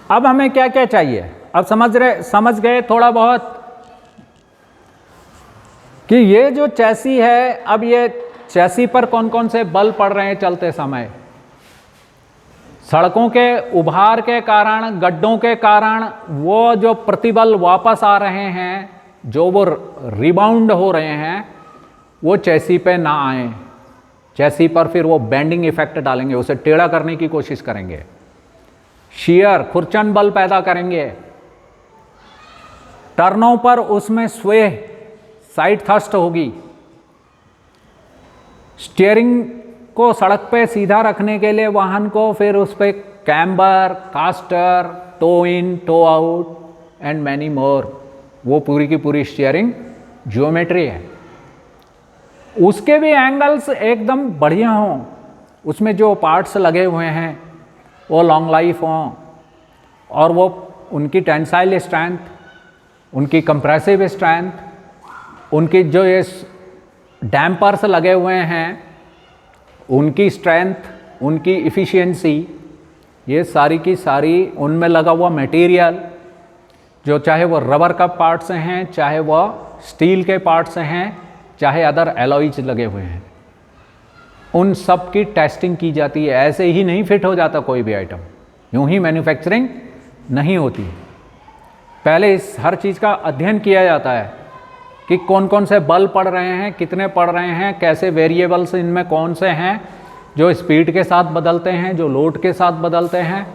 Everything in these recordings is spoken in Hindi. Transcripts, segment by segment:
अब हमें क्या क्या चाहिए, अब समझ गए थोड़ा बहुत कि ये जो चैसी है, अब ये चैसी पर कौन कौन से बल पड़ रहे हैं चलते समय। सड़कों के उभार के कारण, गड्ढों के कारण वो जो प्रतिबल वापस आ रहे हैं, जो वो रिबाउंड हो रहे हैं, वो चैसी पे ना आए। चैसी पर फिर वो बेंडिंग इफेक्ट डालेंगे, उसे टेढ़ा करने की कोशिश करेंगे, शियर खुरचन बल पैदा करेंगे। टर्नों पर उसमें स्वे साइड थ्रस्ट होगी। स्टीयरिंग को सड़क पे सीधा रखने के लिए वाहन को फिर उस पर camber, caster, toe in, toe out and many more, वो पूरी की पूरी स्टीयरिंग ज्योमेट्री है। उसके भी एंगल्स एकदम बढ़िया हों, उसमें जो पार्ट्स लगे हुए हैं वो लॉन्ग लाइफ हों, और वो उनकी टेंसाइल स्ट्रेंथ, उनकी कंप्रेसिव स्ट्रेंथ, उनकी जो ये डैम्पर्स लगे हुए हैं उनकी स्ट्रेंथ, उनकी इफ़िशियंसी, ये सारी की सारी, उनमें लगा हुआ मटेरियल, जो चाहे वो रबर का पार्ट्स हैं, चाहे वो स्टील के पार्ट्स हैं, चाहे अदर एलॉयज लगे हुए हैं, उन सब की टेस्टिंग की जाती है। ऐसे ही नहीं फिट हो जाता कोई भी आइटम, यूं ही मैन्युफैक्चरिंग नहीं होती। पहले इस हर चीज़ का अध्ययन किया जाता है कि कौन कौन से बल पड़ रहे हैं, कितने पड़ रहे हैं, कैसे वेरिएबल्स इनमें कौन से हैं जो स्पीड के साथ बदलते हैं, जो लोड के साथ बदलते हैं।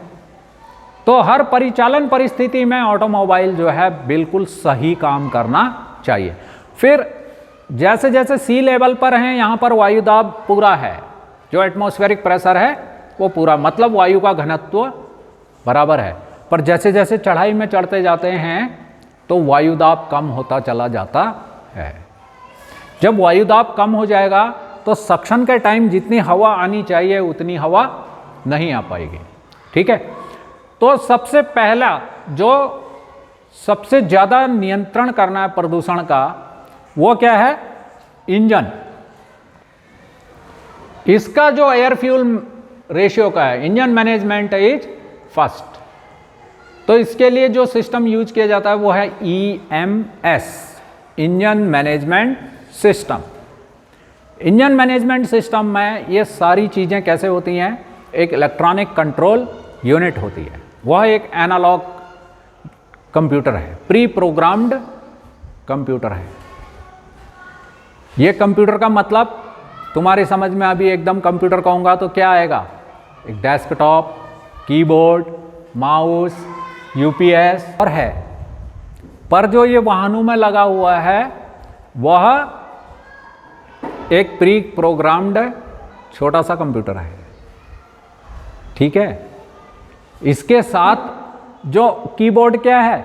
तो हर परिचालन परिस्थिति में ऑटोमोबाइल जो है बिल्कुल सही काम करना चाहिए। फिर जैसे जैसे सी लेवल पर हैं, यहाँ पर वायुदाब पूरा है, जो एटमॉस्फेरिक प्रेशर है वो पूरा, मतलब वायु का घनत्व बराबर है। पर जैसे जैसे चढ़ाई में चढ़ते जाते हैं तो वायुदाब कम होता चला जाता है। जब वायुदाब कम हो जाएगा तो सक्शन के टाइम जितनी हवा आनी चाहिए उतनी हवा नहीं आ पाएगी। ठीक है, तो सबसे पहला जो सबसे ज़्यादा नियंत्रण करना है प्रदूषण का, वो क्या है? इंजन। इसका जो एयर फ्यूल रेशियो का है, इंजन मैनेजमेंट इज फर्स्ट। तो इसके लिए जो सिस्टम यूज किया जाता है वो है EMS, engine management system. Engine management system में ये सारी चीज़ें कैसे होती हैं? एक इलेक्ट्रॉनिक कंट्रोल यूनिट होती है, वह एक एनालॉग कंप्यूटर है, प्री प्रोग्राम्ड कंप्यूटर है। ये कंप्यूटर का मतलब तुम्हारी समझ में अभी एकदम कंप्यूटर कहूँगा तो क्या आएगा? एक डेस्कटॉप, कीबोर्ड, माउस, UPS और है। पर जो ये वाहनों में लगा हुआ है वह एक प्री प्रोग्राम्ड छोटा सा कंप्यूटर है। ठीक है, इसके साथ जो कीबोर्ड क्या है,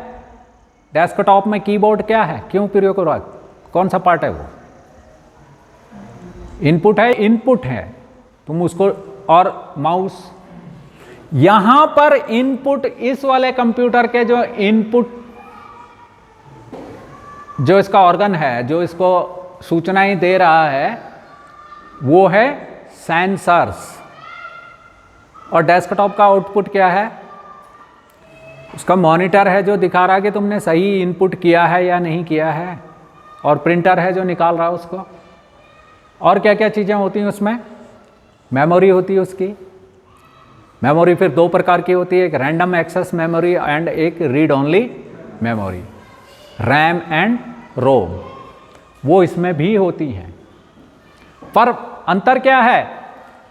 डेस्कटॉप में कीबोर्ड क्या है, क्यों प्रयोग हो रहा है, कौन सा पार्ट है वो? इनपुट है, इनपुट है तुम उसको, और माउस। यहां पर इनपुट, इस वाले कंप्यूटर के जो इनपुट, जो इसका ऑर्गन है, जो इसको सूचनाएं दे रहा है, वो है सेंसर्स। और डेस्कटॉप का आउटपुट क्या है? उसका मॉनिटर है जो दिखा रहा है कि तुमने सही इनपुट किया है या नहीं किया है, और प्रिंटर है जो निकाल रहा है उसको। और क्या क्या चीज़ें होती हैं उसमें? मेमोरी होती है उसकी। मेमोरी फिर दो प्रकार की होती है, एक रैंडम एक्सेस मेमोरी एंड एक read only memory, RAM and ROM, वो इसमें भी होती हैं। पर अंतर क्या है?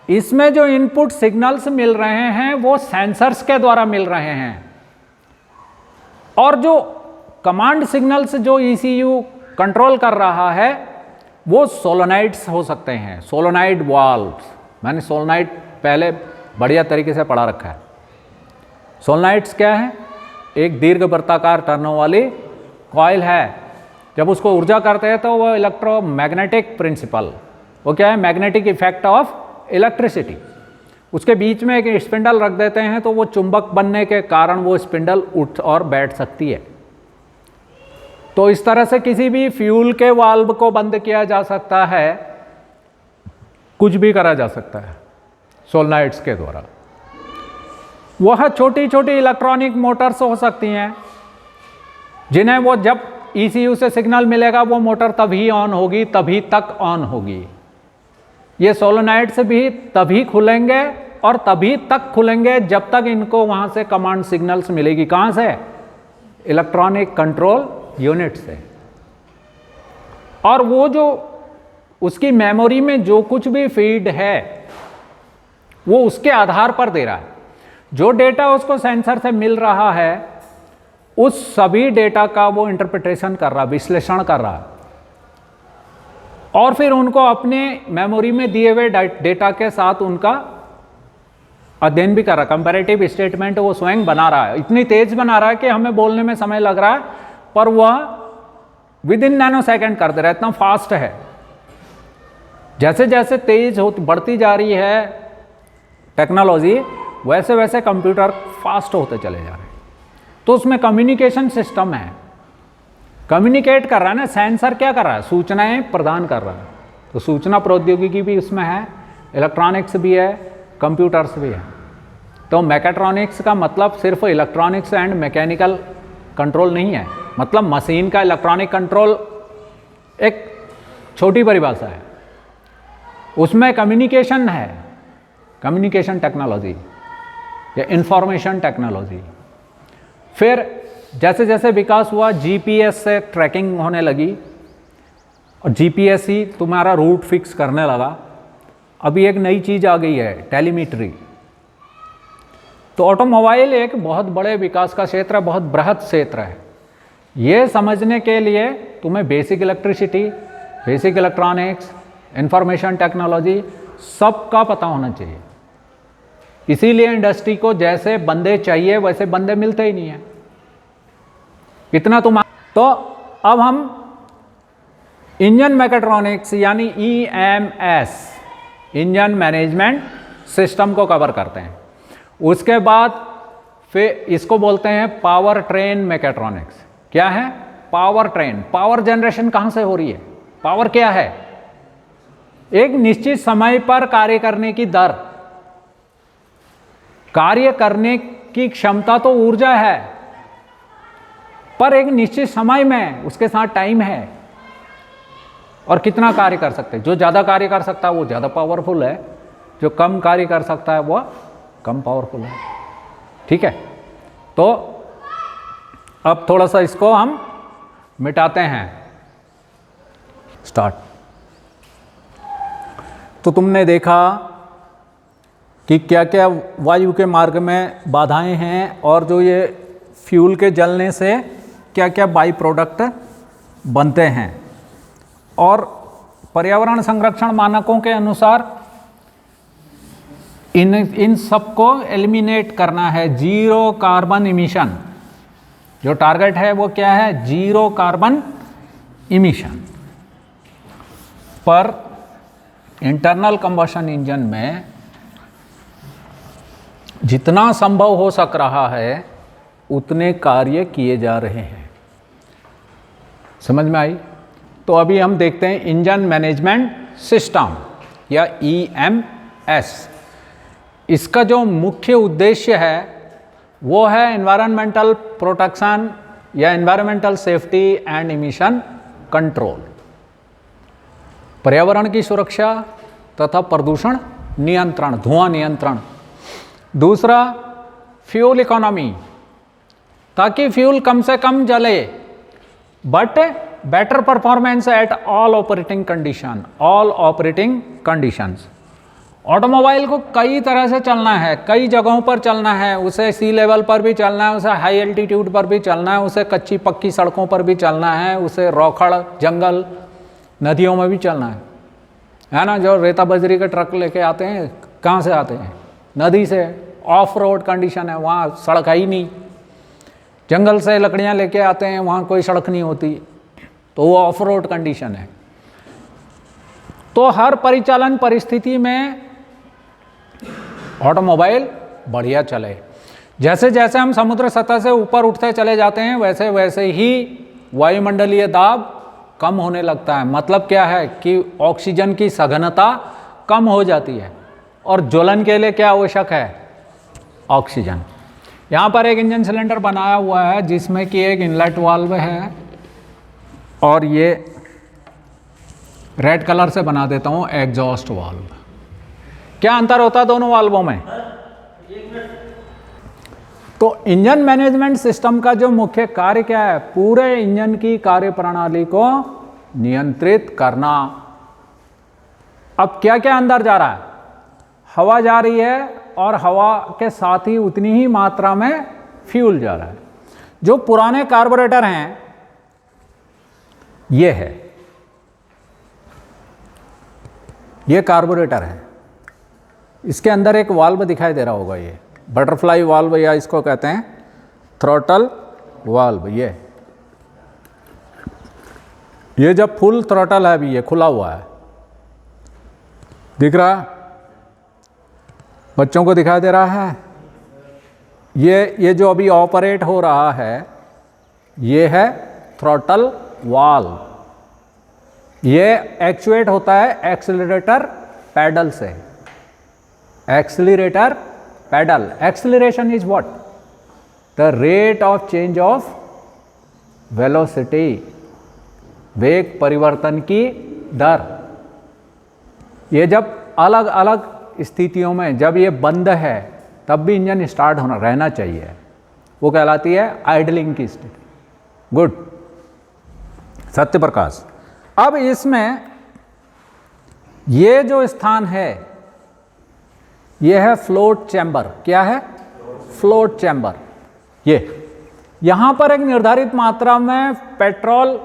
इसमें जो इनपुट सिग्नल्स मिल रहे हैं वो सेंसर्स के द्वारा मिल रहे हैं, और जो कमांड सिग्नल्स जो ECU कंट्रोल कर रहा है वो सोलोनाइड्स हो सकते हैं, सोलोनाइड वाल्व्स। मैंने सोलोनाइड पहले बढ़िया तरीके से पढ़ा रखा है। सोलोनाइड्स क्या है? एक दीर्घ वृत्ताकार टर्नों वाली कॉइल है। जब उसको ऊर्जा करते हैं तो वो इलेक्ट्रोमैग्नेटिक प्रिंसिपल, वो क्या है? Magnetic effect of electricity. उसके बीच में एक स्पिंडल रख देते हैं तो वो चुंबक बनने के कारण वो स्पिंडल उठ और बैठ सकती है। तो इस तरह से किसी भी फ्यूल के वाल्व को बंद किया जा सकता है, कुछ भी करा जा सकता है सोलेनॉइड्स के द्वारा। वह छोटी छोटी इलेक्ट्रॉनिक मोटर्स हो सकती हैं, जिन्हें वो जब ECU से सिग्नल मिलेगा वो मोटर तभी ऑन होगी, तभी तक ऑन होगी। ये सोलोनाइड्स भी तभी खुलेंगे और तभी तक खुलेंगे जब तक इनको वहां से कमांड सिग्नल्स मिलेगी। कहां से? इलेक्ट्रॉनिक कंट्रोल यूनिट से। और वो जो उसकी मेमोरी में जो कुछ भी फीड है वो उसके आधार पर दे रहा है। जो डेटा उसको सेंसर से मिल रहा है उस सभी डेटा का वो इंटरप्रिटेशन कर रहा, विश्लेषण कर रहा, और फिर उनको अपने मेमोरी में दिए हुए डेटा के साथ उनका अध्ययन भी कर रहा। कंपैरेटिव स्टेटमेंट वो स्वयं बना रहा है, इतनी तेज बना रहा है कि हमें बोलने में समय लग रहा है पर वह विद इन नैनो सेकेंड कर दे रहा है, इतना फास्ट है। जैसे जैसे तेज बढ़ती जा रही है टेक्नोलॉजी, वैसे वैसे कंप्यूटर फास्ट होते चले जा रहे हैं। तो उसमें कम्युनिकेशन सिस्टम है, कम्युनिकेट कर रहा है ना। सेंसर क्या कर रहा है? सूचनाएं प्रदान कर रहा है। तो सूचना प्रौद्योगिकी भी उसमें है, इलेक्ट्रॉनिक्स भी है, कंप्यूटर्स भी है। तो मैकेट्रॉनिक्स का मतलब सिर्फ इलेक्ट्रॉनिक्स एंड मैकेनिकल कंट्रोल नहीं है, मतलब मशीन का इलेक्ट्रॉनिक कंट्रोल एक छोटी परिभाषा है। उसमें कम्युनिकेशन है, कम्युनिकेशन टेक्नोलॉजी या इंफॉर्मेशन टेक्नोलॉजी। फिर जैसे जैसे विकास हुआ GPS से ट्रैकिंग होने लगी और GPS ही तुम्हारा रूट फिक्स करने लगा। अभी एक नई चीज़ आ गई है, टेलीमेट्री। तो ऑटोमोबाइल एक बहुत बड़े विकास का क्षेत्र है, बहुत बृहद क्षेत्र है। ये समझने के लिए तुम्हें basic electricity, basic electronics, information technology सबका पता होना चाहिए। इसीलिए इंडस्ट्री को जैसे बंदे चाहिए वैसे बंदे मिलते ही नहीं है। इतना तुम तो अब हम इंजन मैकेट्रॉनिक्स यानी EMS, इंजन मैनेजमेंट सिस्टम को कवर करते हैं। उसके बाद फिर इसको बोलते हैं पावर ट्रेन मैकेट्रॉनिक्स। क्या है? Power train. पावर जनरेशन कहां से हो रही है? पावर क्या है? एक निश्चित समय पर कार्य करने की दर, कार्य करने की क्षमता तो ऊर्जा है, पर एक निश्चित समय में उसके साथ टाइम है और कितना कार्य कर सकते हैं। जो ज़्यादा कार्य कर सकता है वो ज़्यादा पावरफुल है, जो कम कार्य कर सकता है वो कम पावरफुल है। ठीक है, तो अब थोड़ा सा इसको हम मिटाते हैं। स्टार्ट। तो तुमने देखा कि क्या क्या वायु के मार्ग में बाधाएं हैं और जो ये फ्यूल के जलने से क्या क्या बाई प्रोडक्ट बनते हैं। और पर्यावरण संरक्षण मानकों के अनुसार इन सबको एलिमिनेट करना है। जीरो कार्बन इमिशन, जो टारगेट है वो क्या है? Zero carbon emission. पर इंटरनल कंबशन इंजन में जितना संभव हो सक रहा है उतने कार्य किए जा रहे हैं। समझ में आई? तो अभी हम देखते हैं इंजन मैनेजमेंट सिस्टम या EMS। इसका जो मुख्य उद्देश्य है वो है एनवायरमेंटल प्रोटेक्शन या environmental safety and emission control, पर्यावरण की सुरक्षा तथा प्रदूषण नियंत्रण, धुआं नियंत्रण। दूसरा फ्यूल इकोनॉमी, ताकि फ्यूल कम से कम जले, but better performance at all operating condition, all operating conditions. Automobile को कई तरह से चलना है, कई जगहों पर चलना है। उसे सी लेवल पर भी चलना है, उसे हाई एल्टीट्यूड पर भी चलना है, उसे कच्ची पक्की सड़कों पर भी चलना है, उसे रौखड़ जंगल नदियों में भी चलना है ना। जो रेता बजरी के ट्रक लेके आते हैं, कहाँ से आते हैं? नदी से। ऑफ रोड कंडीशन है, वहाँ सड़क है ही नहीं। जंगल से लकड़ियाँ लेके आते हैं, वहाँ कोई सड़क नहीं होती, तो वो ऑफ रोड कंडीशन है। तो हर परिचालन परिस्थिति में ऑटोमोबाइल बढ़िया चले। जैसे जैसे हम समुद्र सतह से ऊपर उठते चले जाते हैं वैसे वैसे ही वायुमंडलीय दाब कम होने लगता है। मतलब क्या है कि ऑक्सीजन की सघनता कम हो जाती है। और ज्वलन के लिए क्या आवश्यक है? ऑक्सीजन। यहाँ पर एक इंजन सिलेंडर बनाया हुआ है जिसमें कि एक इनलेट वाल्व है और ये रेड कलर से बना देता हूँ एग्जॉस्ट वाल्व। क्या अंतर होता है दोनों वाल्वों में? तो इंजन मैनेजमेंट सिस्टम का जो मुख्य कार्य क्या है? पूरे इंजन की कार्यप्रणाली को नियंत्रित करना। अब क्या क्या अंदर जा रहा है? हवा जा रही है और हवा के साथ ही उतनी ही मात्रा में फ्यूल जा रहा है। जो पुराने कार्बोरेटर हैं ये है, ये कार्बोरेटर है, इसके अंदर एक वाल्व दिखाई दे रहा होगा, ये बटरफ्लाई वाल्व या इसको कहते हैं थ्रॉटल वाल्व। ये जब फुल थ्रॉटल है, अभी ये खुला हुआ है, दिख रहा है? बच्चों को दिखाई दे रहा है? ये जो अभी ऑपरेट हो रहा है ये है थ्रॉटल वाल्व। ये एक्चुएट होता है एक्सीलरेटर पैडल से। Accelerator pedal, acceleration is what? The rate of change of velocity, वेग परिवर्तन की दर। ये जब अलग अलग स्थितियों में, जब ये बंद है तब भी इंजन स्टार्ट होना रहना चाहिए, वो कहलाती है आइडलिंग की स्थिति। गुड, सत्य प्रकाश। अब इसमें ये जो स्थान है ये है फ्लोट चैम्बर। क्या है? Float chamber. ये यहां पर एक निर्धारित मात्रा में पेट्रोल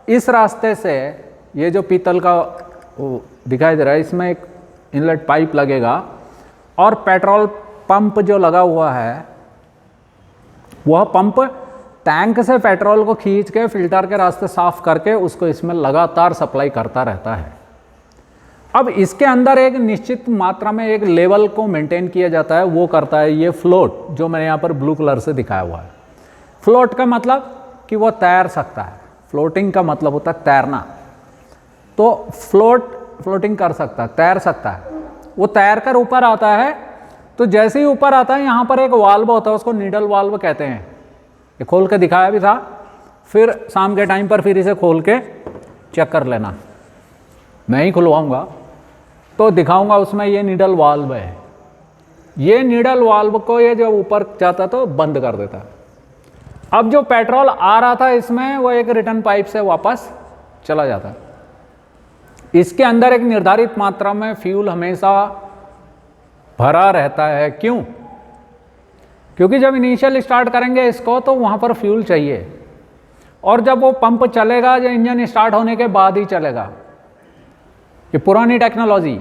इस रास्ते से, ये जो पीतल का दिखाई दे रहा है, इसमें एक इनलेट पाइप लगेगा और पेट्रोल पंप जो लगा हुआ है वह पंप टैंक से पेट्रोल को खींच के फिल्टर के रास्ते साफ करके उसको इसमें लगातार सप्लाई करता रहता है। अब इसके अंदर एक निश्चित मात्रा में एक लेवल को मेंटेन किया जाता है, वो करता है ये फ्लोट, जो मैंने यहाँ पर ब्लू कलर से दिखाया हुआ है। फ्लोट का मतलब कि वो तैर सकता है, फ्लोटिंग का मतलब होता है तैरना। तो फ्लोटिंग कर सकता है, तैर सकता है। वो तैर कर ऊपर आता है, तो जैसे ही ऊपर आता है यहाँ पर एक वाल्व होता है, उसको नीडल वाल्व कहते हैं। ये खोल के दिखाया भी था, फिर शाम के टाइम पर फिर इसे खोल के चेक कर लेना, मैं ही खुलवाऊंगा तो दिखाऊंगा। उसमें ये नीडल वाल्व है। ये नीडल वाल्व को ये जब ऊपर जाता तो बंद कर देता। अब जो पेट्रोल आ रहा था इसमें, वो एक रिटर्न पाइप से वापस चला जाता। इसके अंदर एक निर्धारित मात्रा में फ्यूल हमेशा भरा रहता है। क्यों? क्योंकि जब इनिशियल स्टार्ट करेंगे इसको तो वहाँ पर फ्यूल चाहिए, और जब वो पंप चलेगा जो इंजन स्टार्ट होने के बाद ही चलेगा। ये पुरानी टेक्नोलॉजी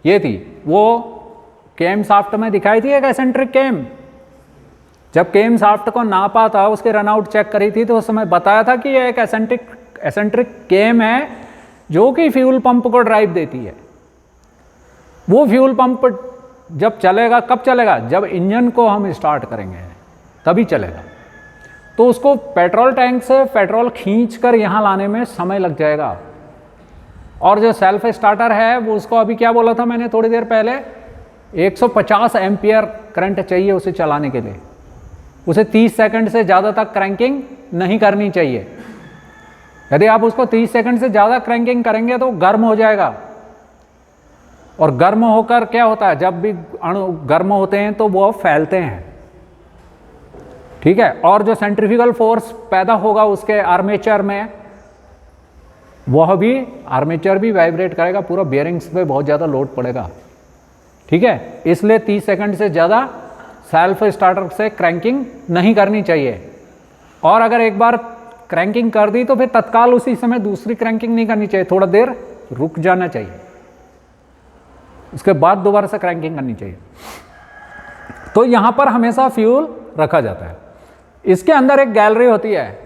ये थी, वो केम शाफ्ट में दिखाई थी, एक एसेंट्रिक केम। जब केम शाफ्ट को नापा था, उसके रनआउट चेक करी थी, तो उस समय बताया था कि ये एक एसेंट्रिक केम है जो कि फ्यूल पंप को ड्राइव देती है। वो फ्यूल पंप जब चलेगा, कब चलेगा? जब इंजन को हम स्टार्ट करेंगे तभी चलेगा। तो उसको पेट्रोल टैंक से पेट्रोल खींच कर यहाँ लाने में समय लग जाएगा। और जो सेल्फ स्टार्टर है वो, उसको अभी क्या बोला था मैंने थोड़ी देर पहले, 150 एम्पियर करंट चाहिए उसे चलाने के लिए। उसे 30 सेकंड से ज़्यादा तक क्रैंकिंग नहीं करनी चाहिए। यदि आप उसको 30 सेकंड से ज़्यादा क्रैंकिंग करेंगे तो गर्म हो जाएगा, और गर्म होकर क्या होता है, जब भी अणु गर्म होते हैं तो वो फैलते हैं, ठीक है। और जो सेंट्रीफ्यूगल फोर्स पैदा होगा उसके आर्मेचर में, वह भी आर्मेचर भी वाइब्रेट करेगा, पूरा बेयरिंग्स पे बहुत ज़्यादा लोड पड़ेगा, ठीक है। इसलिए 30 सेकंड से ज़्यादा सेल्फ स्टार्टर से क्रैंकिंग नहीं करनी चाहिए। और अगर एक बार क्रैंकिंग कर दी तो फिर तत्काल उसी समय दूसरी क्रैंकिंग नहीं करनी चाहिए, थोड़ा देर रुक जाना चाहिए, उसके बाद दोबारा से क्रैंकिंग करनी चाहिए। तो यहाँ पर हमेशा फ्यूल रखा जाता है। इसके अंदर एक गैलरी होती है,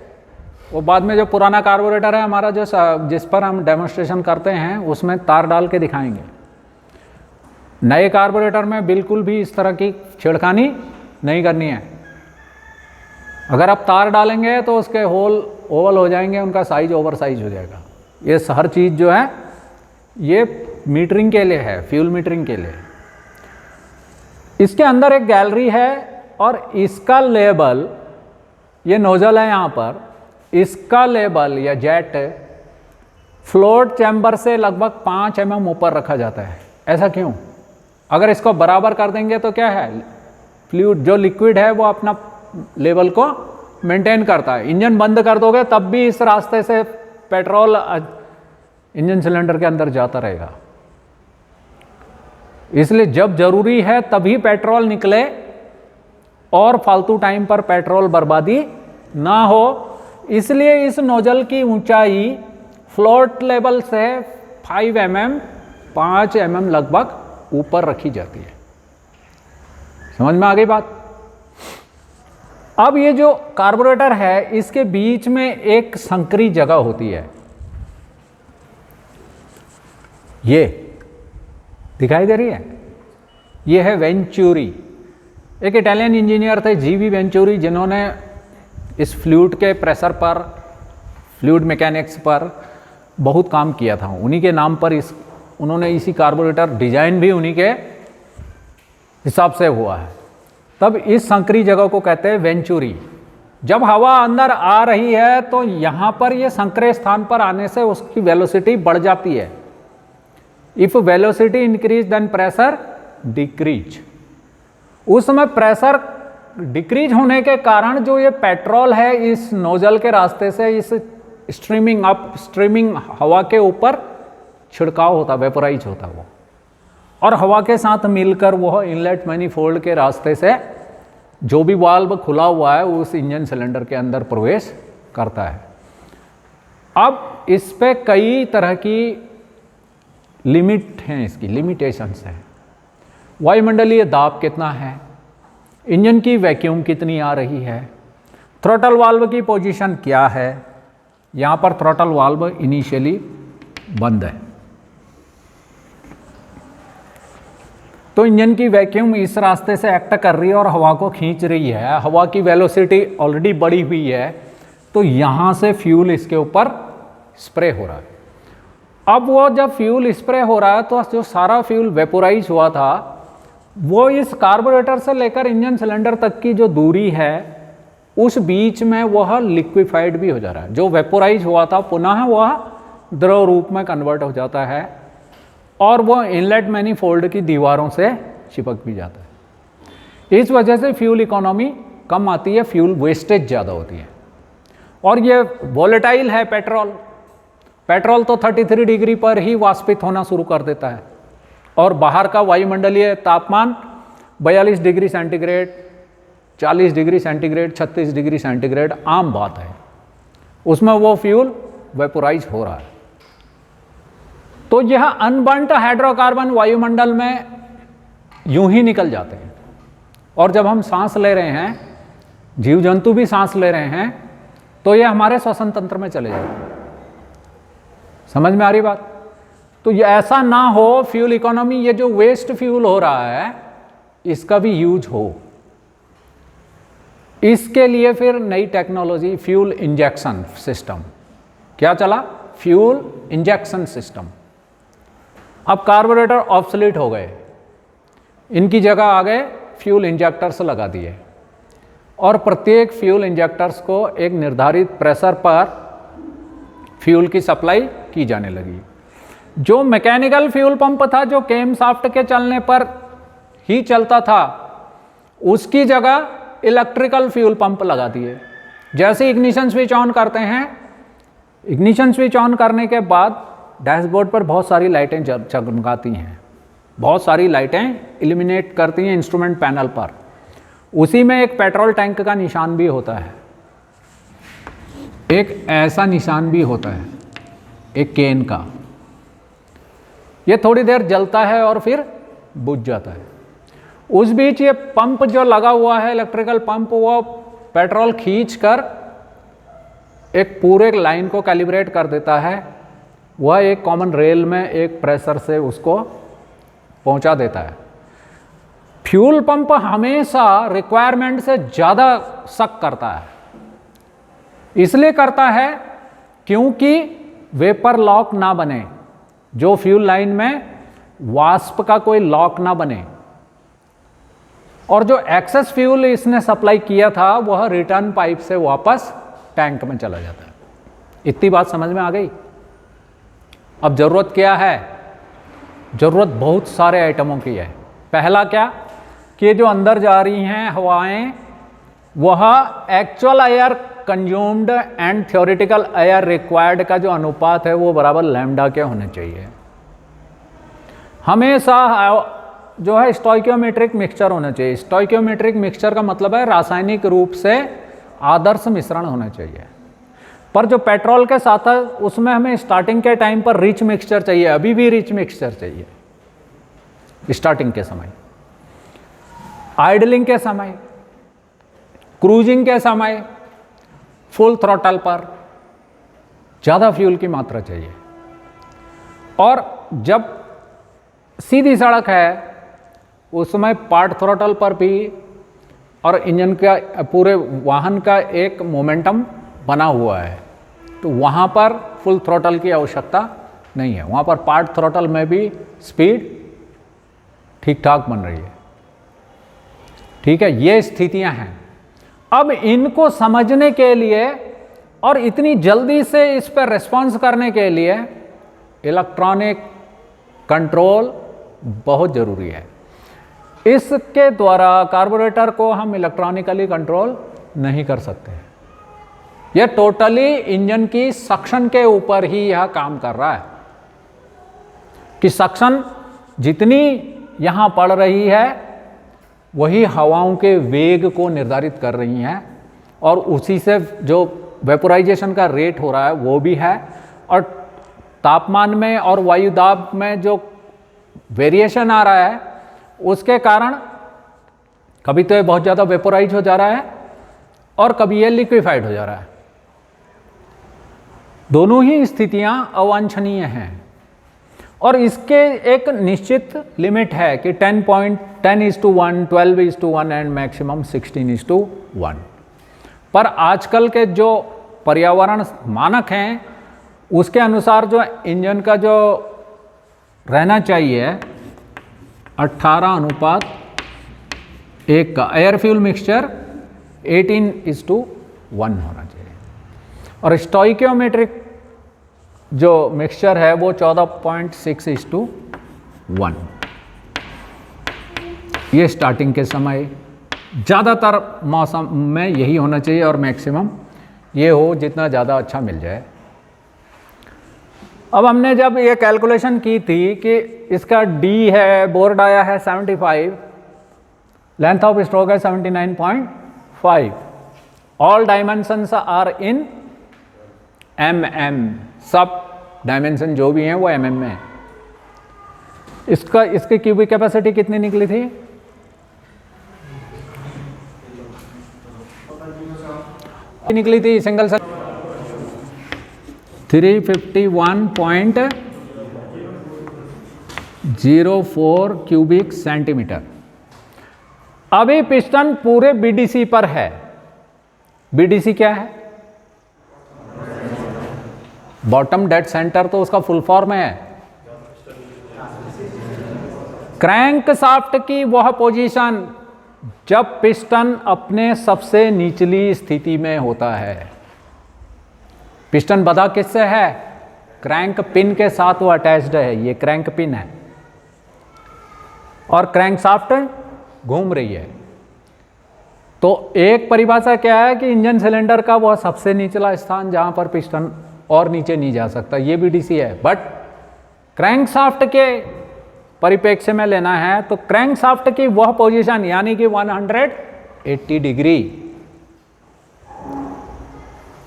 वो बाद में जो पुराना कार्बोरेटर है हमारा, जो जिस पर हम डेमोन्स्ट्रेशन करते हैं, उसमें तार डाल के दिखाएंगे। नए कार्बोरेटर में बिल्कुल भी इस तरह की छेड़खानी नहीं करनी है। अगर आप तार डालेंगे तो उसके होल ओवल हो जाएंगे, उनका साइज ओवर साइज हो जाएगा। ये हर चीज़ जो है ये मीटरिंग के लिए है, फ्यूल मीटरिंग के लिए। इसके अंदर एक गैलरी है और इसका लेबल, ये नोजल है यहाँ पर, इसका लेबल या जेट फ्लोट चैम्बर से लगभग 5 mm ऊपर रखा जाता है। ऐसा क्यों? अगर इसको बराबर कर देंगे तो क्या है, फ्लूइड जो लिक्विड है वो अपना लेवल को मेंटेन करता है। इंजन बंद कर दोगे तब भी इस रास्ते से पेट्रोल इंजन सिलेंडर के अंदर जाता रहेगा। इसलिए जब जरूरी है तभी पेट्रोल निकले और फालतू टाइम पर पेट्रोल बर्बादी ना हो। इसलिए इस नोजल की ऊंचाई फ्लोट लेवल से 5 mm लगभग ऊपर रखी जाती है। समझ में आ गई बात? अब ये जो कार्बोरेटर है इसके बीच में एक संकरी जगह होती है, ये दिखाई दे रही है, ये है वेंचुरी। एक इटालियन इंजीनियर थे जीवी वेंचुरी, जिन्होंने इस फ्लूइड के प्रेशर पर, फ्लूइड मैकेनिक्स पर बहुत काम किया था। उन्हीं के नाम पर उन्होंने इसी कार्बोरेटर डिजाइन भी उन्हीं के हिसाब से हुआ है। तब इस संकरी जगह को कहते हैं वेंचुरी। जब हवा अंदर आ रही है तो यहाँ पर ये संकरे स्थान पर आने से उसकी वेलोसिटी बढ़ जाती है। If velocity increase then pressure decrease. उस समय प्रेशर डिक्रीज होने के कारण जो ये पेट्रोल है इस नोजल के रास्ते से इस स्ट्रीमिंग हवा के ऊपर छिड़काव होता, वेपोराइज होता वो, और हवा के साथ मिलकर वह इनलेट मैनिफोल्ड के रास्ते से जो भी वाल्व खुला हुआ है उस इंजन सिलेंडर के अंदर प्रवेश करता है। अब इस पे कई तरह की लिमिट हैं, इसकी लिमिटेशंस हैं। वायुमंडलीय दाब कितना है, इंजन की वैक्यूम कितनी आ रही है, थ्रॉटल वाल्व की पोजीशन क्या है। यहाँ पर थ्रॉटल वाल्व इनिशियली बंद है तो इंजन की वैक्यूम इस रास्ते से एक्ट कर रही है और हवा को खींच रही है। हवा की वेलोसिटी ऑलरेडी बढ़ी हुई है तो यहाँ से फ्यूल इसके ऊपर स्प्रे हो रहा है। अब वो जब फ्यूल स्प्रे हो रहा है तो जो सारा फ्यूल वेपोराइज हुआ था वो इस कार्बोरेटर से लेकर इंजन सिलेंडर तक की जो दूरी है उस बीच में वह लिक्विफाइड भी हो जा रहा है। जो वेपोराइज हुआ था पुनः वह द्रव रूप में कन्वर्ट हो जाता है और वह इनलेट मैनिफोल्ड की दीवारों से चिपक भी जाता है। इस वजह से फ्यूल इकोनॉमी कम आती है, फ्यूल वेस्टेज ज़्यादा होती है। और ये वोलेटाइल है पेट्रोल। पेट्रोल तो 33 डिग्री पर ही वाष्पित होना शुरू कर देता है और बाहर का वायुमंडलीय तापमान 42 degree centigrade, 40 degree centigrade, 36 degree centigrade आम बात है। उसमें वो फ्यूल वेपोराइज हो रहा है। तो यह अनबर्न्ड हाइड्रोकार्बन वायुमंडल में यूं ही निकल जाते हैं और जब हम सांस ले रहे हैं, जीव जंतु भी सांस ले रहे हैं, तो ये हमारे श्वसन तंत्र में चले जाते हैं। समझ में आ रही बात? तो ये ऐसा ना हो फ्यूल इकोनॉमी, ये जो वेस्ट फ्यूल हो रहा है इसका भी यूज हो। इसके लिए फिर नई टेक्नोलॉजी फ्यूल इंजेक्शन सिस्टम, क्या चला? Fuel injection system. अब कार्बोरेटर ऑब्सोलीट हो गए, इनकी जगह आ गए फ्यूल इंजेक्टर्स लगा दिए और प्रत्येक फ्यूल इंजेक्टर्स को एक निर्धारित प्रेशर पर फ्यूल की सप्लाई की जाने लगी। जो मैकेनिकल फ्यूल पंप था जो केम शाफ्ट के चलने पर ही चलता था, उसकी जगह इलेक्ट्रिकल फ्यूल पंप लगा दिए। जैसे इग्निशन स्विच ऑन करते हैं, इग्निशन स्विच ऑन करने के बाद डैशबोर्ड पर बहुत सारी लाइटें चमकाती हैं, बहुत सारी लाइटें इल्यूमिनेट करती हैं इंस्ट्रूमेंट पैनल पर। उसी में एक पेट्रोल टैंक का निशान भी होता है, एक ऐसा निशान भी होता है, एक केन का। ये थोड़ी देर जलता है और फिर बुझ जाता है। उस बीच ये पंप जो लगा हुआ है, इलेक्ट्रिकल पंप, वो पेट्रोल खींचकर एक पूरे लाइन को कैलिब्रेट कर देता है। वह एक कॉमन रेल में एक प्रेशर से उसको पहुंचा देता है। फ्यूल पंप हमेशा रिक्वायरमेंट से ज़्यादा सक करता है। इसलिए करता है क्योंकि वेपर लॉक ना बने, जो फ्यूल लाइन में वाष्प का कोई लॉक ना बने। और जो एक्सेस फ्यूल इसने सप्लाई किया था वह रिटर्न पाइप से वापस टैंक में चला जाता है। इतनी बात समझ में आ गई। अब ज़रूरत क्या है? ज़रूरत बहुत सारे आइटमों की है। पहला क्या कि जो अंदर जा रही हैं हवाएं वह actual air consumed and theoretical air required का जो अनुपात है वो बराबर लैम्डा के होने चाहिए। हमेशा जो है स्टोइकियोमेट्रिक मिक्सचर होना चाहिए। स्टोइकियोमेट्रिक मिक्सचर का मतलब है रासायनिक रूप से आदर्श मिश्रण होना चाहिए। पर जो पेट्रोल के साथ है उसमें हमें स्टार्टिंग के टाइम पर रिच मिक्सचर चाहिए, अभी भी रिच मिक्सचर चाहिए। स्टार्टिंग के समय, आइडलिंग के समय, क्रूजिंग के समय, फुल थ्रॉटल पर ज़्यादा फ्यूल की मात्रा चाहिए। और जब सीधी सड़क है उस समय पार्ट थ्रॉटल पर भी और इंजन का पूरे वाहन का एक मोमेंटम बना हुआ है, तो वहाँ पर फुल थ्रॉटल की आवश्यकता नहीं है। वहाँ पर पार्ट थ्रॉटल में भी स्पीड ठीक ठाक बन रही है। ठीक है, ये स्थितियाँ हैं। अब इनको समझने के लिए और इतनी जल्दी से इस पर रिस्पॉन्स करने के लिए इलेक्ट्रॉनिक कंट्रोल बहुत ज़रूरी है। इसके द्वारा कार्बोरेटर को हम इलेक्ट्रॉनिकली कंट्रोल नहीं कर सकते। यह टोटली इंजन की सक्शन के ऊपर ही यह काम कर रहा है कि सक्शन जितनी यहाँ पड़ रही है वही हवाओं के वेग को निर्धारित कर रही हैं और उसी से जो वेपोराइजेशन का रेट हो रहा है वो भी है। और तापमान में और वायु दाब में जो वेरिएशन आ रहा है उसके कारण कभी तो ये बहुत ज़्यादा वेपोराइज हो जा रहा है और कभी ये लिक्विफाइड हो जा रहा है। दोनों ही स्थितियां अवांछनीय हैं और इसके एक निश्चित लिमिट है कि 10:1, 12:1 एंड मैक्सिमम 16:1। पर आजकल के जो पर्यावरण मानक हैं उसके अनुसार जो इंजन का जो रहना चाहिए 18:1 का एयर फ्यूल मिक्सचर 18:1 होना चाहिए और स्टोइकियोमेट्रिक जो मिक्सचर है वो 14.6:1। ये स्टार्टिंग के समय ज़्यादातर मौसम में यही होना चाहिए और मैक्सिमम ये हो जितना ज़्यादा अच्छा मिल जाए। अब हमने जब ये कैलकुलेशन की थी कि इसका डी है, बोर डाया है 75, लेंथ ऑफ स्ट्रोक है 79.5, all dimensions are in mm, सब डायमेंशन जो भी हैं वो mm में है। इसकी क्यूबिक कैपेसिटी कितनी निकली थी? निकली थी सिंगल सेल 351.04 क्यूबिक सेंटीमीटर। अभी पिस्टन पूरे बीडीसी पर है। बीडीसी क्या है? बॉटम डेड सेंटर, तो उसका फुल फॉर्म है क्रैंक शाफ्ट की वह पोजीशन जब पिस्टन अपने सबसे निचली स्थिति में होता है। पिस्टन बंधा किससे है? क्रैंक पिन के साथ वो अटैच्ड है। ये क्रैंक पिन है और क्रैंक शाफ्ट घूम रही है। तो एक परिभाषा क्या है कि इंजन सिलेंडर का वह सबसे निचला स्थान जहां पर पिस्टन और नीचे नहीं जा सकता, ये भी डीसी है। बट क्रैंक शाफ्ट के परिप्रेक्ष्य में लेना है तो क्रैंक शाफ्ट की वह पोजीशन यानी कि 180 डिग्री।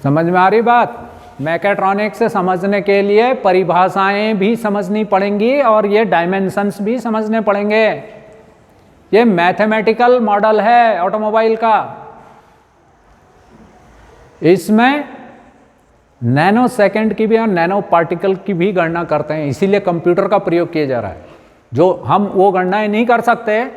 समझ में आ रही बात? मैकेट्रॉनिक्स से समझने के लिए परिभाषाएं भी समझनी पड़ेंगी और ये डायमेंशंस भी समझने पड़ेंगे। ये मैथमेटिकल मॉडल है ऑटोमोबाइल का। इसमें नैनो सेकंड की भी और नैनो पार्टिकल की भी गणना करते हैं, इसीलिए कंप्यूटर का प्रयोग किया जा रहा है। जो हम वो गणनाएं नहीं कर सकते,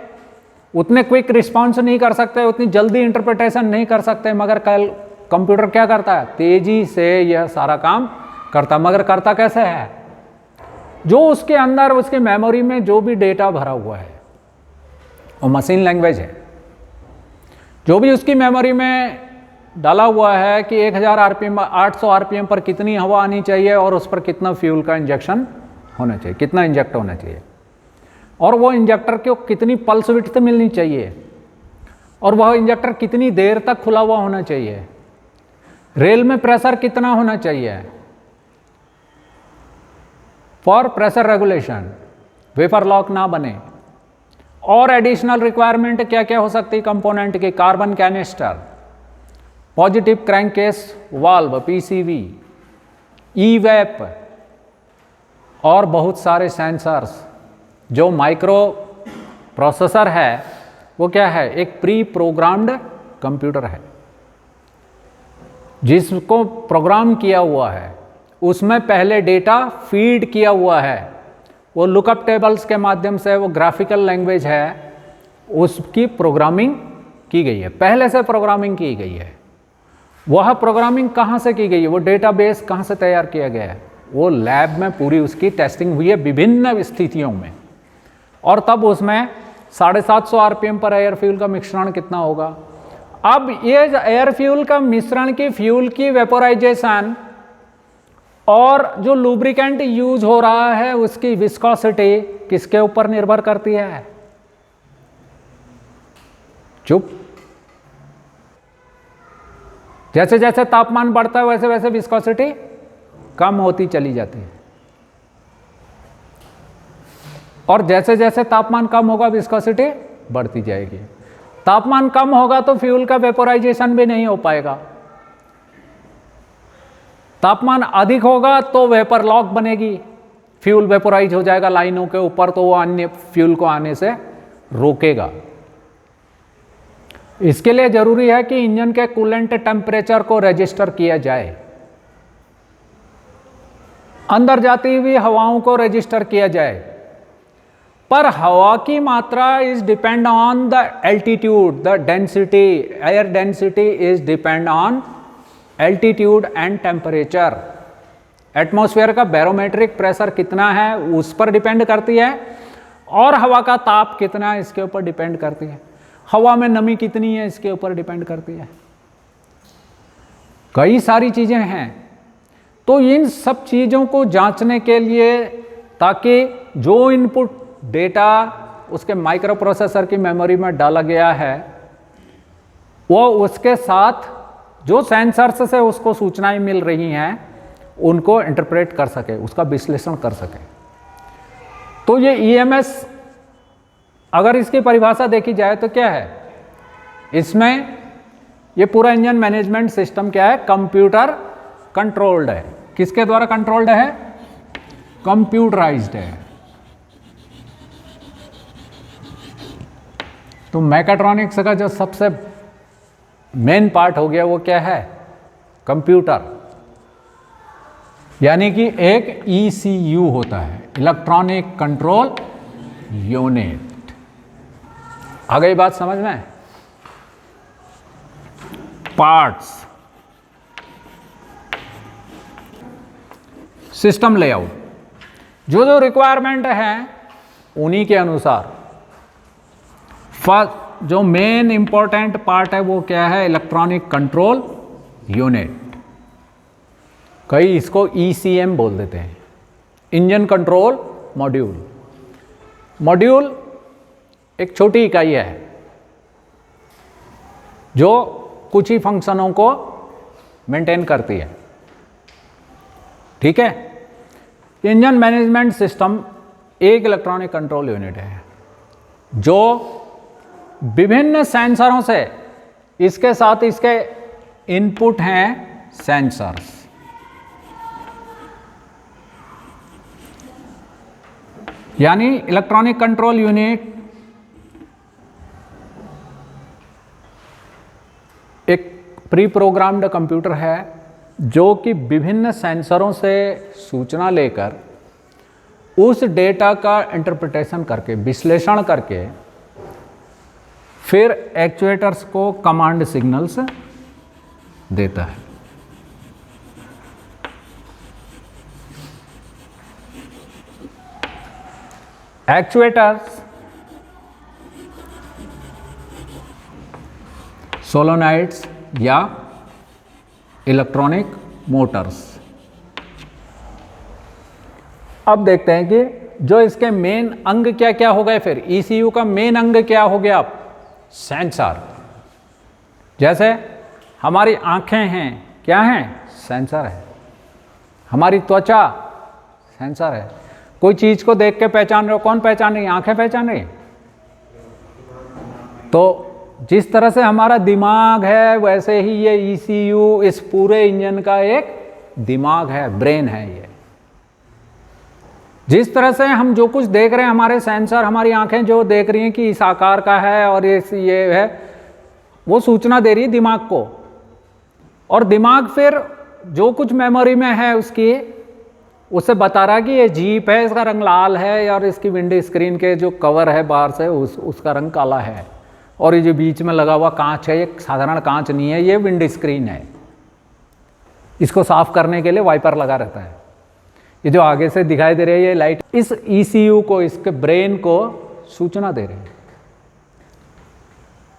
उतने क्विक रिस्पॉन्स नहीं कर सकते, उतनी जल्दी इंटरप्रिटेशन नहीं कर सकते, मगर कल कंप्यूटर क्या करता है? तेजी से यह सारा काम करता। मगर करता कैसे है? जो उसके अंदर उसके मेमोरी में जो भी डेटा भरा हुआ है वो मशीन लैंग्वेज है। जो भी उसकी मेमोरी में डाला हुआ है कि 1000 आरपीएम 800 आरपीएम पर कितनी हवा आनी चाहिए और उस पर कितना फ्यूल का इंजेक्शन होना चाहिए, कितना इंजेक्ट होना चाहिए, और वो इंजेक्टर को कितनी पल्स विड्थ मिलनी चाहिए, और वह इंजेक्टर कितनी देर तक खुला हुआ होना चाहिए, रेल में प्रेशर कितना होना चाहिए for pressure regulation, vapour lock ना बने, और एडिशनल रिक्वायरमेंट क्या क्या हो सकती है कंपोनेंट की, carbon canister, positive crankcase valve PCV, EVAP, और बहुत सारे सेंसर्स। जो माइक्रो प्रोसेसर है वो क्या है, एक प्री प्रोग्राम्ड कंप्यूटर है जिसको प्रोग्राम किया हुआ है, उसमें पहले डेटा फीड किया हुआ है, वो लुकअप टेबल्स के माध्यम से, वो ग्राफिकल लैंग्वेज है, उसकी प्रोग्रामिंग की गई है, पहले से प्रोग्रामिंग की गई है। वह प्रोग्रामिंग कहाँ से की गई है, वो डेटाबेस कहाँ से तैयार किया गया है, वो लैब में पूरी उसकी टेस्टिंग हुई है विभिन्न स्थितियों में, और तब उसमें 750 आरपीएम पर एयर फ्यूल का मिश्रण कितना होगा। अब ये एयर फ्यूल का मिश्रण की फ्यूल की वेपोराइजेशन और जो लुब्रिकेंट यूज हो रहा है उसकी विस्कोसिटी किसके ऊपर निर्भर करती है, चुप। जैसे जैसे तापमान बढ़ता है वैसे वैसे विस्कोसिटी कम होती चली जाती है, और जैसे जैसे तापमान कम होगा विस्कोसिटी बढ़ती जाएगी। तापमान कम होगा तो फ्यूल का वेपोराइजेशन भी नहीं हो पाएगा, तापमान अधिक होगा तो वेपर लॉक बनेगी, फ्यूल वेपोराइज हो जाएगा लाइनों के ऊपर, तो वो अन्य फ्यूल को आने से रोकेगा। इसके लिए जरूरी है कि इंजन के कूलेंट टेम्परेचर को रजिस्टर किया जाए, अंदर जाती हुई हवाओं को रजिस्टर किया जाए, पर हवा की मात्रा is depend on the altitude, the density, air density is depend on altitude and temperature. Atmosphere का बैरोमेट्रिक प्रेशर कितना है उस पर डिपेंड करती है, और हवा का ताप कितना है इसके ऊपर डिपेंड करती है, हवा में नमी कितनी है इसके ऊपर डिपेंड करती है, कई सारी चीजें हैं। तो इन सब चीजों को जांचने के लिए, ताकि जो इनपुट डेटा उसके माइक्रो प्रोसेसर की मेमोरी में डाला गया है वो उसके साथ जो सेंसर्स से उसको सूचनाएं मिल रही हैं उनको इंटरप्रेट कर सके, उसका विश्लेषण कर सके। तो ये ईएमएस अगर इसकी परिभाषा देखी जाए तो क्या है, इसमें ये पूरा इंजन मैनेजमेंट सिस्टम क्या है, कंप्यूटर कंट्रोल्ड है। किसके द्वारा कंट्रोल्ड है, कंप्यूटराइज्ड है। तो मैकाट्रॉनिक्स का जो सबसे मेन पार्ट हो गया वो क्या है, कंप्यूटर, यानी कि एक ECU होता है, इलेक्ट्रॉनिक कंट्रोल यूनिट। आ गई बात समझ में। पार्ट्स, सिस्टम लेआउट, जो जो रिक्वायरमेंट है उन्हीं के अनुसार फर्स्ट जो मेन इंपॉर्टेंट पार्ट है वो क्या है, इलेक्ट्रॉनिक कंट्रोल यूनिट। कई इसको ECM बोल देते हैं, इंजन कंट्रोल मॉड्यूल। मॉड्यूल एक छोटी इकाई है जो कुछ ही फंक्शनों को मेंटेन करती है, ठीक है। इंजन मैनेजमेंट सिस्टम एक इलेक्ट्रॉनिक कंट्रोल यूनिट है जो विभिन्न सेंसरों से, इसके साथ इसके इनपुट हैं सेंसर्स, यानी इलेक्ट्रॉनिक कंट्रोल यूनिट एक प्री प्रोग्राम्ड कंप्यूटर है जो कि विभिन्न सेंसरों से सूचना लेकर उस डेटा का इंटरप्रिटेशन करके, विश्लेषण करके, फिर एक्चुएटर्स को कमांड सिग्नल्स देता है। एक्चुएटर्स सोलोनाइड्स या इलेक्ट्रॉनिक मोटर्स। अब देखते हैं कि जो इसके मेन अंग क्या क्या हो गए। फिर ECU का मेन अंग क्या हो गया? सेंसर। जैसे हमारी आंखें हैं, क्या हैं? सेंसर है। हमारी त्वचा सेंसर है। कोई चीज को देख के पहचान रहे हो, कौन पहचान रही है? आंखें पहचान रही। तो जिस तरह से हमारा दिमाग है, वैसे ही ये ECU इस पूरे इंजन का एक दिमाग है, ब्रेन है। ये जिस तरह से हम जो कुछ देख रहे हैं, हमारे सेंसर, हमारी आंखें जो देख रही हैं कि इस आकार का है और ये है, वो सूचना दे रही है दिमाग को। और दिमाग फिर जो कुछ मेमोरी में है उसकी, उसे बता रहा है कि ये जीप है, इसका रंग लाल है, और इसकी विंडो स्क्रीन के जो कवर है बाहर से उसका रंग काला है, और ये जो बीच में लगा हुआ कांच है, ये साधारण कांच नहीं है, ये विंडो स्क्रीन है। इसको साफ करने के लिए वाइपर लगा रहता है। ये जो आगे से दिखाई दे रही है ये लाइट, इस ECU को, इसके ब्रेन को सूचना दे रहे हैं।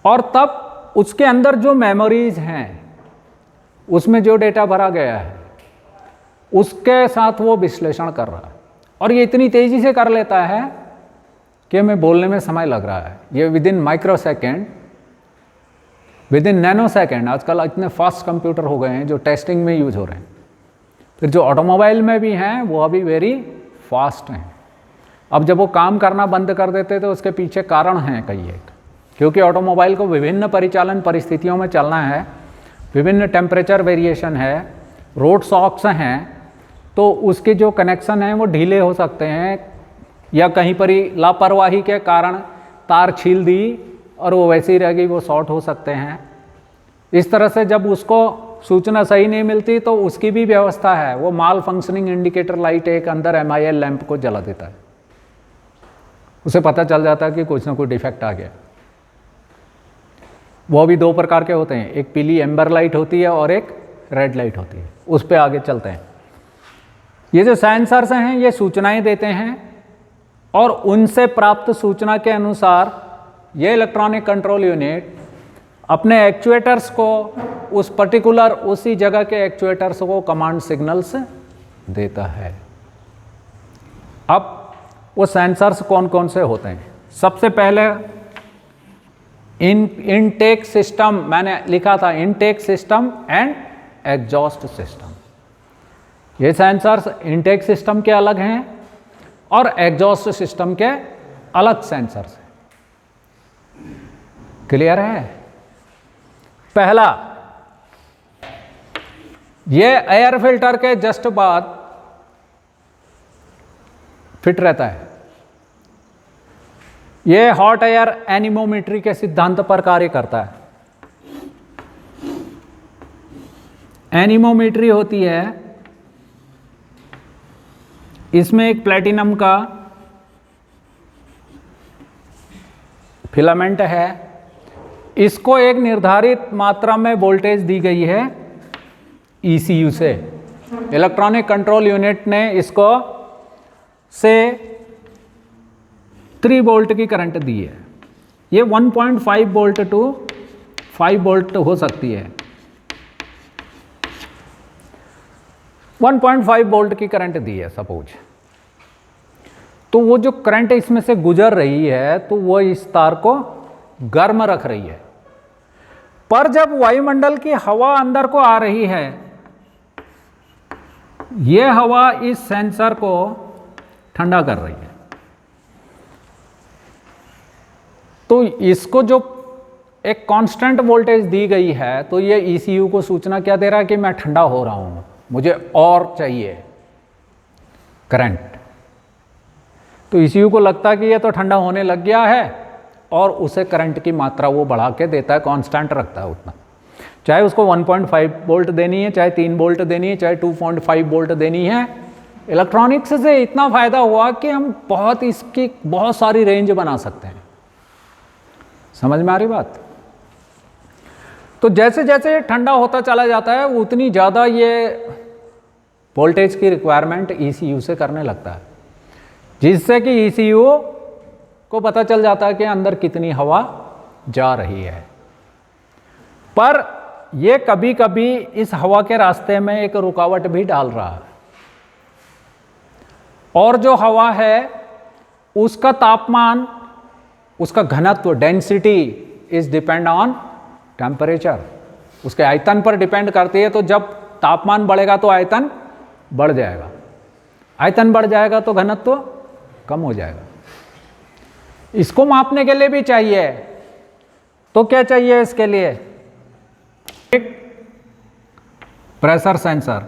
और तब उसके अंदर जो मेमोरीज हैं, उसमें जो डेटा भरा गया है, उसके साथ वो विश्लेषण कर रहा है। और ये इतनी तेजी से कर लेता है कि हमें बोलने में समय लग रहा है। ये with in micro second, with in nano second, आजकल इतने फास्ट कंप्यूटर हो गए हैं जो टेस्टिंग में यूज हो रहे हैं। फिर जो ऑटोमोबाइल में भी हैं वो अभी वेरी फास्ट हैं। अब जब वो काम करना बंद कर देते तो उसके पीछे कारण हैं कई एक, क्योंकि ऑटोमोबाइल को विभिन्न परिचालन परिस्थितियों में चलना है, विभिन्न टेम्परेचर वेरिएशन है, रोड शॉक्स हैं, तो उसके जो कनेक्शन हैं वो ढीले हो सकते हैं, या कहीं पर ही लापरवाही के कारण तार छील दी और वो वैसे ही रह गई, वो शॉर्ट हो सकते हैं। इस तरह से जब उसको सूचना सही नहीं मिलती तो उसकी भी व्यवस्था है। वो माल फंक्शनिंग इंडिकेटर लाइट एक अंदर MIL लैंप को जला देता है, उसे पता चल जाता है कि कुछ ना कुछ डिफेक्ट आ गया। वो भी दो प्रकार के होते हैं, एक पीली एम्बर लाइट होती है और एक रेड लाइट होती है। उस पर आगे चलते हैं। ये जो सेंसर्स हैं ये सूचनाएं देते हैं, और उनसे प्राप्त सूचना के अनुसार ये इलेक्ट्रॉनिक कंट्रोल यूनिट अपने एक्चुएटर्स को, उस पर्टिकुलर उसी जगह के एक्चुएटर्स को कमांड सिग्नल्स देता है। अब वो सेंसर्स कौन कौन से होते हैं? सबसे पहले इनटेक सिस्टम, मैंने लिखा था intake system and exhaust system. ये सेंसर्स इनटेक सिस्टम के अलग हैं और एग्जॉस्ट सिस्टम के अलग सेंसर्स हैं। क्लियर है? पहला, ये एयर फिल्टर के जस्ट बाद फिट रहता है। ये हॉट एयर एनीमोमेट्री के सिद्धांत पर कार्य करता है। एनीमोमेट्री होती है, इसमें एक प्लेटिनम का फिलामेंट है, इसको एक निर्धारित मात्रा में वोल्टेज दी गई है ECU से। इलेक्ट्रॉनिक कंट्रोल यूनिट ने इसको से 3 वोल्ट की करंट दी है। ये 1.5 वोल्ट टू 5 वोल्ट हो सकती है। 1.5 वोल्ट की करंट दी है सपोज, तो वो जो करंट इसमें से गुजर रही है तो वो इस तार को गर्म रख रही है। पर जब वायुमंडल की हवा अंदर को आ रही है, ये हवा इस सेंसर को ठंडा कर रही है। तो इसको जो एक कांस्टेंट वोल्टेज दी गई है, तो ये ECU को सूचना क्या दे रहा है कि मैं ठंडा हो रहा हूं, मुझे और चाहिए करंट। तो ECU को लगता है कि ये तो ठंडा होने लग गया है, और उसे करंट की मात्रा वो बढ़ा के देता है, कांस्टेंट रखता है उतना। चाहे उसको 1.5 वोल्ट देनी है, चाहे 3 वोल्ट देनी है, चाहे 2.5 वोल्ट देनी है। इलेक्ट्रॉनिक्स से इतना फायदा हुआ कि हम इसकी बहुत सारी रेंज बना सकते हैं। समझ में आ रही बात? तो जैसे जैसे ठंडा होता चला जाता है, उतनी ज़्यादा ये वोल्टेज की रिक्वायरमेंट ECU से करने लगता है, जिससे कि ECU को पता चल जाता है कि अंदर कितनी हवा जा रही है। पर ये कभी कभी इस हवा के रास्ते में एक रुकावट भी डाल रहा है। और जो हवा है उसका तापमान, उसका घनत्व, density is depend on temperature, उसके आयतन पर डिपेंड करती है। तो जब तापमान बढ़ेगा तो आयतन बढ़ जाएगा, आयतन बढ़ जाएगा तो घनत्व कम हो जाएगा। इसको मापने के लिए भी चाहिए, तो क्या चाहिए इसके लिए? एक प्रेशर सेंसर,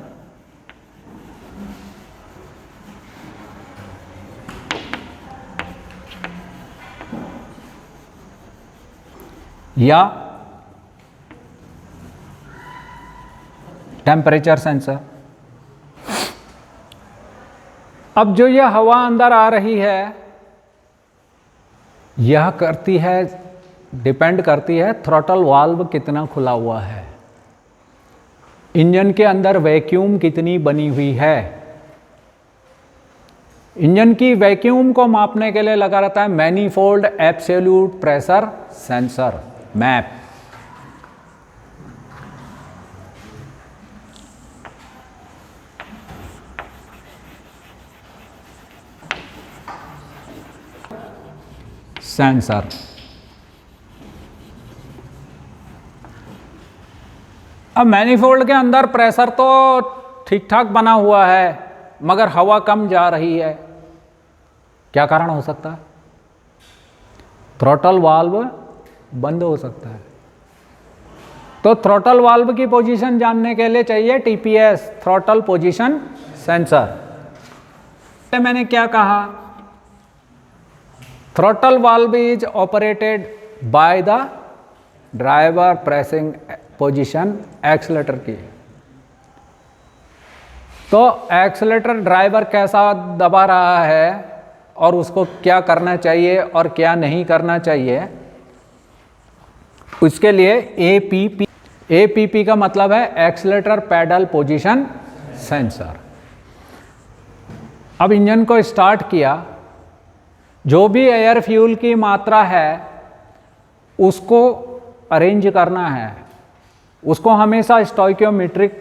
या टेम्परेचर सेंसर। अब जो यह हवा अंदर आ रही है, यह करती है, डिपेंड करती है थ्रॉटल वाल्व कितना खुला हुआ है, इंजन के अंदर वैक्यूम कितनी बनी हुई है। इंजन की वैक्यूम को मापने के लिए लगा रहता है manifold absolute pressure sensor, map. Sensor अब मैनीफोल्ड के अंदर प्रेशर तो ठीक ठाक बना हुआ है, मगर हवा कम जा रही है। क्या कारण हो सकता है? थ्रॉटल वाल्व बंद हो सकता है। तो थ्रॉटल वाल्व की पोजीशन जानने के लिए चाहिए टीपीएस, थ्रॉटल पोजीशन सेंसर। मैंने क्या कहा? Throttle valve is operated by the driver pressing position accelerator की। तो एक्सीलरेटर ड्राइवर कैसा दबा रहा है और उसको क्या करना चाहिए और क्या नहीं करना चाहिए, उसके लिए एपीपी, एपीपी का मतलब है एक्सीलरेटर पैडल पोजीशन सेंसर। अब इंजन को स्टार्ट किया, जो भी एयर फ्यूल की मात्रा है उसको अरेंज करना है, उसको हमेशा स्टोइकियोमेट्रिक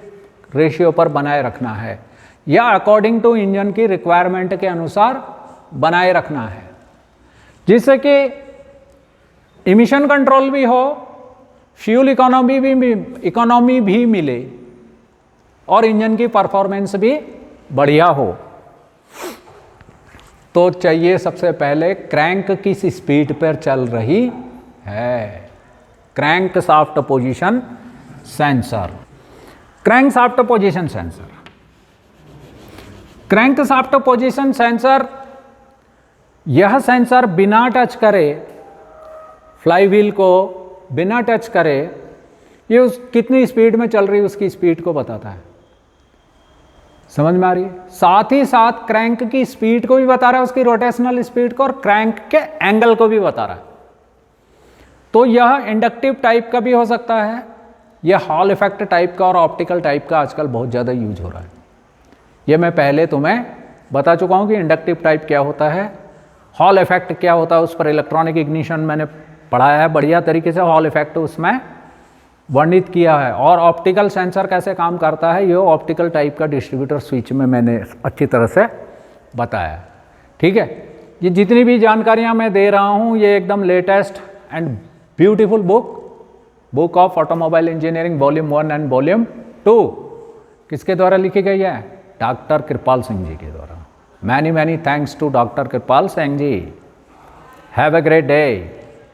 रेशियो पर बनाए रखना है, या अकॉर्डिंग टू इंजन की रिक्वायरमेंट के अनुसार बनाए रखना है, जिससे कि इमिशन कंट्रोल भी हो, फ्यूल इकोनॉमी भी मिले और इंजन की परफॉर्मेंस भी बढ़िया हो। तो चाहिए सबसे पहले क्रैंक किस स्पीड पर चल रही है, crank shaft position sensor. Crank shaft position sensor, crank shaft position sensor, यह सेंसर बिना टच करे, फ्लाईव्हील को बिना टच करे, ये उस कितनी स्पीड में चल रही है उसकी स्पीड को बताता है। समझ में आ रही है? साथ ही साथ क्रैंक की स्पीड को भी बता रहा है, उसकी रोटेशनल स्पीड को, और क्रैंक के एंगल को भी बता रहा है। तो यह इंडक्टिव टाइप का भी हो सकता है, यह हॉल इफेक्ट टाइप का और ऑप्टिकल टाइप का आजकल बहुत ज़्यादा यूज हो रहा है। यह मैं पहले तुम्हें बता चुका हूँ कि इंडक्टिव टाइप क्या होता है, हॉल इफेक्ट क्या होता है, उस पर इलेक्ट्रॉनिक इग्निशन मैंने पढ़ाया है बढ़िया तरीके से, हॉल इफेक्ट उसमें वर्णित किया है। और ऑप्टिकल सेंसर कैसे काम करता है, ये ऑप्टिकल टाइप का डिस्ट्रीब्यूटर स्विच में मैंने अच्छी तरह से बताया। ठीक है, ये जितनी भी जानकारियाँ मैं दे रहा हूँ ये एकदम latest and beautiful book of automobile engineering volume 1 and volume 2 किसके द्वारा लिखी गई है? डॉक्टर कृपाल सिंह जी के द्वारा। Many thanks to doctor Kripal Singh ji. Have a great day.